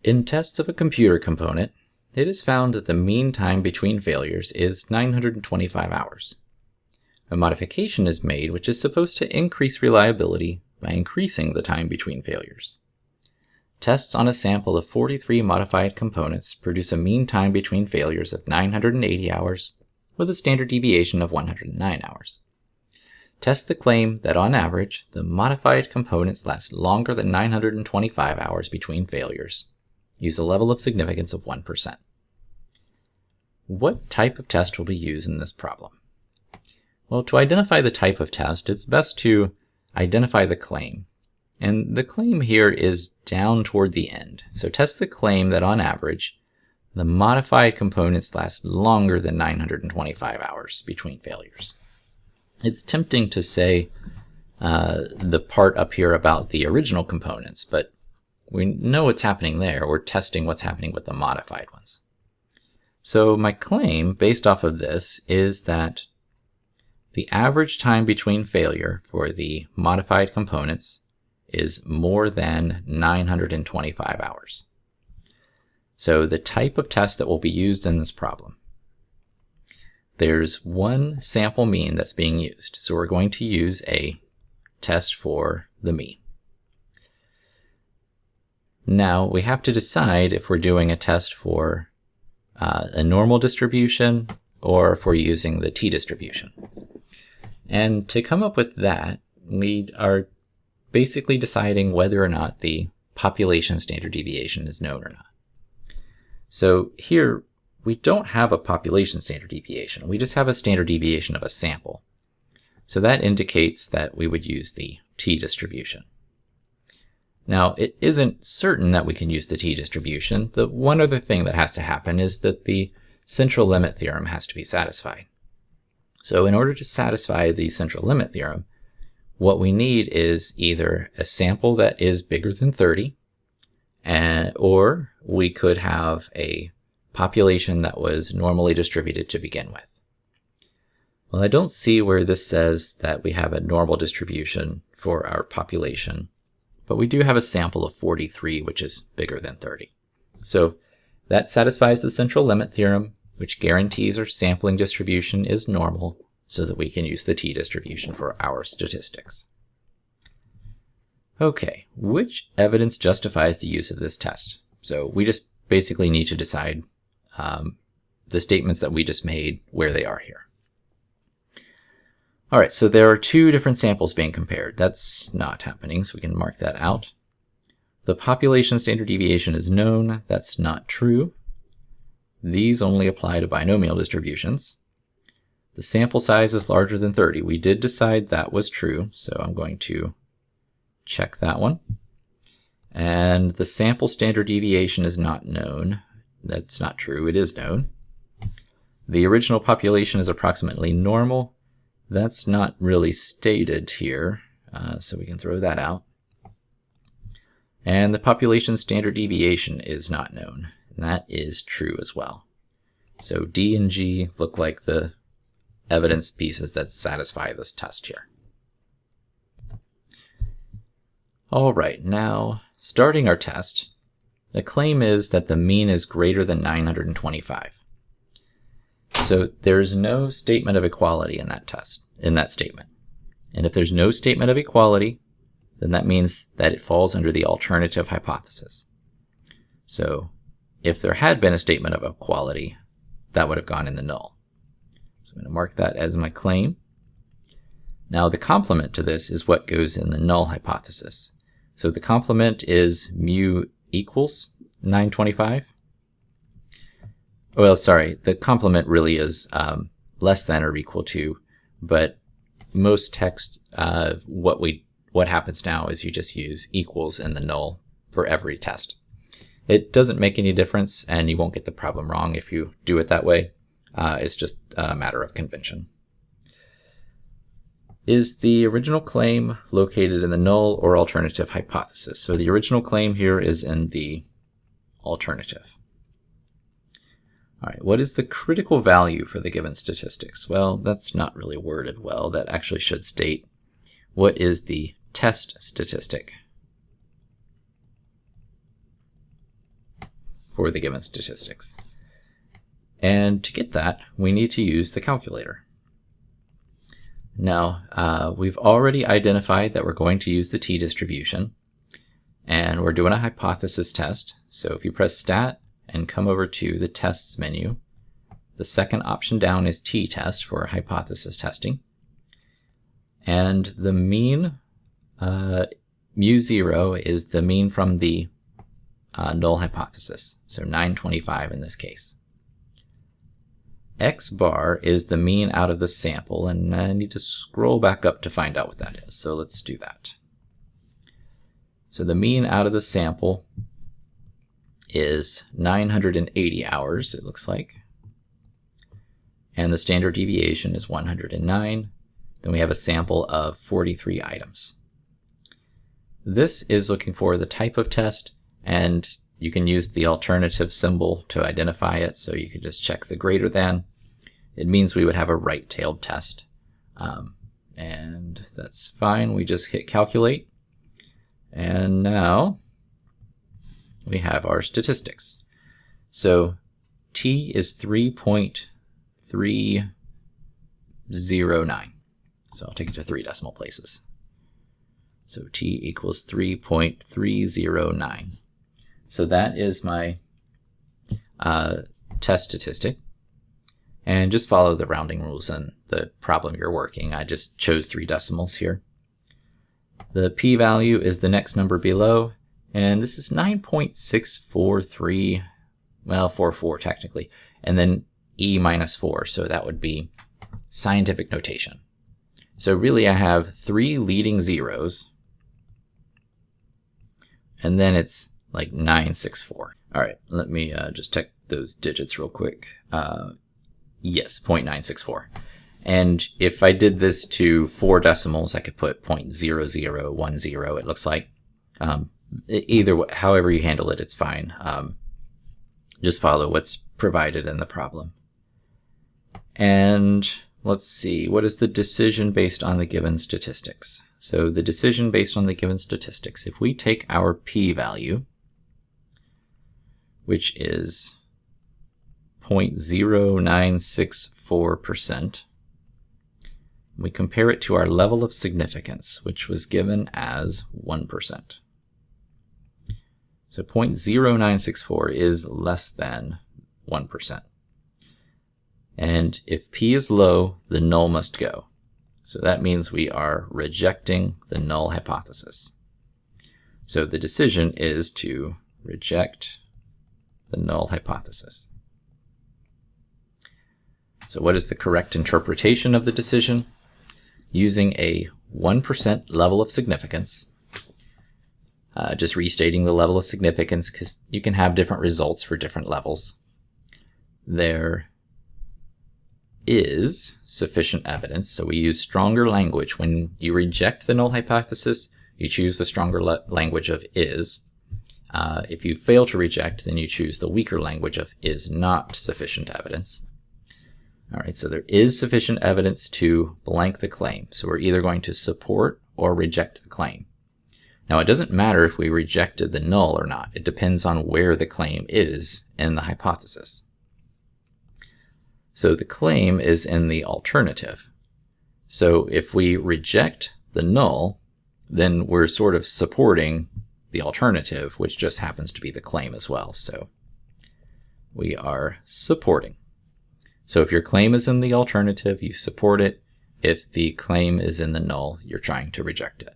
In tests of a computer component, it is found that the mean time between failures is 925 hours. A modification is made which is supposed to increase reliability by increasing the time between failures. Tests on a sample of 43 modified components produce a mean time between failures of 980 hours with a standard deviation of 109 hours. Test the claim that on average, the modified components last longer than 925 hours between failures. Use a level of significance of 1%. What type of test will be used in this problem? Well, to identify the type of test, it's best to identify the claim. And the claim here is down toward the end. So test the claim that on average, the modified components last longer than 925 hours between failures. It's tempting to say the part up here about the original components, but we know what's happening there. We're testing what's happening with the modified ones. So my claim, based off of this, is that the average time between failure for the modified components is more than 925 hours. So the type of test that will be used in this problem. There's one sample mean that's being used. So we're going to use a test for the mean. Now we have to decide if we're doing a test for a normal distribution or if we're using the t-distribution. And to come up with that, we are basically deciding whether or not the population standard deviation is known or not. So here, we don't have a population standard deviation. We just have a standard deviation of a sample. So that indicates that we would use the t-distribution. Now, it isn't certain that we can use the t-distribution. The one other thing that has to happen is that the central limit theorem has to be satisfied. So in order to satisfy the central limit theorem, what we need is either a sample that is bigger than 30, or we could have a population that was normally distributed to begin with. Well, I don't see where this says that we have a normal distribution for our population, but we do have a sample of 43, which is bigger than 30. So that satisfies the central limit theorem, which guarantees our sampling distribution is normal so that we can use the t-distribution for our statistics. Okay, which evidence justifies the use of this test? So we just basically need to decide the statements that we just made, where they are here. All right, so there are two different samples being compared. That's not happening, so we can mark that out. The population standard deviation is known. That's not true. These only apply to binomial distributions. The sample size is larger than 30. We did decide that was true, so I'm going to check that one. And the sample standard deviation is not known. That's not true. It is known. The original population is approximately normal. That's not really stated here, so we can throw that out. And the population standard deviation is not known, and that is true as well. So D and G look like the evidence pieces that satisfy this test here. All right, now starting our test, the claim is that the mean is greater than 925. So there's no statement of equality in that statement. And if there's no statement of equality, then that means that it falls under the alternative hypothesis. So if there had been a statement of equality, that would have gone in the null. So I'm going to mark that as my claim. Now the complement to this is what goes in the null hypothesis. So the complement is mu equals 925. Well, sorry, the complement really is less than or equal to, but most text, what happens now is you just use equals in the null for every test. It doesn't make any difference, and you won't get the problem wrong if you do it that way. It's just a matter of convention. Is the original claim located in the null or alternative hypothesis? So the original claim here is in the alternative. All right, what is the critical value for the given statistics? Well, that's not really worded well. That actually should state what is the test statistic. for the given statistics. And to get that, we need to use the calculator. Now, we've already identified that we're going to use the t-distribution, and we're doing a hypothesis test. So if you press Stat and come over to the Tests menu, the second option down is t-test for hypothesis testing. And the mean, mu0 is the mean from the null hypothesis, so 925 in this case. X bar is the mean out of the sample, and I need to scroll back up to find out what that is, so let's do that. So the mean out of the sample is 980 hours, it looks like, and the standard deviation is 109. Then we have a sample of 43 items. This is looking for the type of test, and you can use the alternative symbol to identify it, so you can just check the greater than. It means we would have a right-tailed test. And that's fine. We just hit calculate. And now we have our statistics. So t is 3.309. So I'll take it to 3 decimal places. So t equals 3.309. So that is my test statistic. And just follow the rounding rules in the problem you're working. I just chose 3 decimals here. The p-value is the next number below, and this is 9.643, well, 44 technically, and then e minus 4, so that would be scientific notation. So really I have 3 leading zeros, and then it's like 964. All right, let me just check those digits real quick. Yes, 0.964. And if I did this to 4 decimals, I could put 0.0010, it looks like. Either way, however you handle it, it's fine. Just follow what's provided in the problem. And let's see, what is the decision based on the given statistics? So the decision based on the given statistics, if we take our p-value, which is 0.0964%, we compare it to our level of significance, which was given as 1%. So 0.0964 is less than 1%. And if p is low, the null must go. So that means we are rejecting the null hypothesis. So the decision is to reject the null hypothesis. So what is the correct interpretation of the decision? Using a 1% level of significance, just restating the level of significance because you can have different results for different levels. There is sufficient evidence, so we use stronger language. When you reject the null hypothesis, you choose the stronger language of is. If you fail to reject, then you choose the weaker language of is not sufficient evidence. All right, so there is sufficient evidence to blank the claim. So we're either going to support or reject the claim. Now, it doesn't matter if we rejected the null or not. It depends on where the claim is in the hypothesis. So the claim is in the alternative. So if we reject the null, then we're sort of supporting the alternative, which just happens to be the claim as well. So we are supporting. So if your claim is in the alternative, you support it. If the claim is in the null, you're trying to reject it.